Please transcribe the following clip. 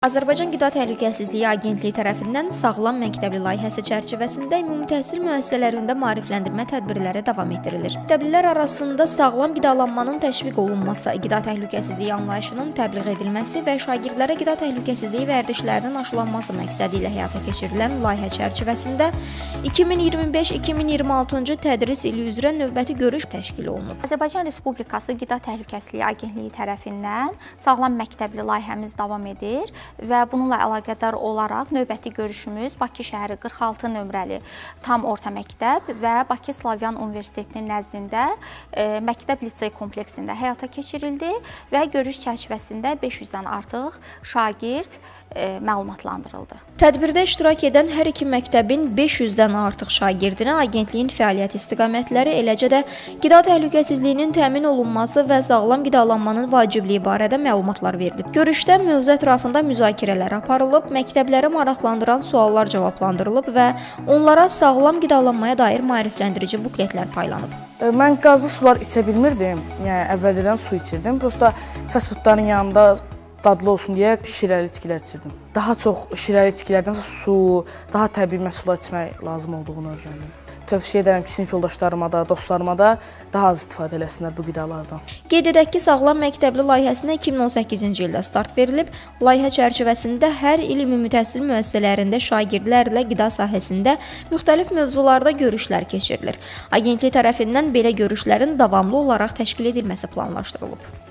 Azərbaycan Qida Təhlükəsizliyi Agentliyi tərəfindən Sağlam Məktəbli layihəsi çərçivəsində ümumi təhsil müəssisələrində maarifləndirmə tədbirləri davam etdirilir. Məktəblilər arasında sağlam qidalanmanın təşviq olunması, qida təhlükəsizliyi anlayışının təbliğ edilməsi və şagirdlərə qida təhlükəsizliyi vərdişlərinin aşılanması məqsədi ilə həyata keçirilən layihə çərçivəsində 2025-2026-cı tədris ili üzrə növbəti görüş təşkil olunub. Azərbaycan Respublikası Qida Təhlükəsizliyi Agentliyi tərəfindən Sağlam Məktəbli layihəmiz davam edir. Və bununla əlaqədar olaraq növbəti görüşümüz Bakı şəhəri 46 nömrəli tam orta məktəb və Bakı Slavyan Universitetinin nəzdində məktəb lisey kompleksində həyata keçirildi və görüş çərçivəsində 500-dən artıq şagird məlumatlandırıldı. Tədbirdə iştirak edən hər iki məktəbin 500-dən artıq şagirdinə agentliyin fəaliyyət istiqamətləri, eləcə də qida təhlükəsizliyinin təmin olunması və sağlam qidalanmanın vacibliyi barədə məlumatlar verilib. Görüşdə mövzu ətrafında müzakirələr aparılıb, məktəblərə maraqlandıran suallar cavablandırılıb və onlara sağlam qidalanmaya dair maarifləndirici bukletlər paylanıb. Mən qazlı sular içə bilmirdim, yəni əvvəldən su içirdim. Prosta fast foodların yanında dadlı olsun deyə şirəli içkilər içirdim. Daha çox şirəli içkilərdənsə su, daha təbii məhsullar içmək lazım olduğunu öyrəndim. Tövsiyə edirəm ki, sinif yoldaşlarıma da, dostlarıma da daha az istifadə eləsinlər bu qidalardan. Qeyd edək ki, Sağlam Məktəbli layihəsinə 2018-ci ildə start verilib. Layihə çərçivəsində hər il ümumi təhsil müəssisələrində şagirdlərlə qida sahəsində müxtəlif mövzularda görüşlər keçirilir. Agentlik tərəfindən belə görüşlərin davamlı olaraq təşkil edilməsi planlaşdırılıb.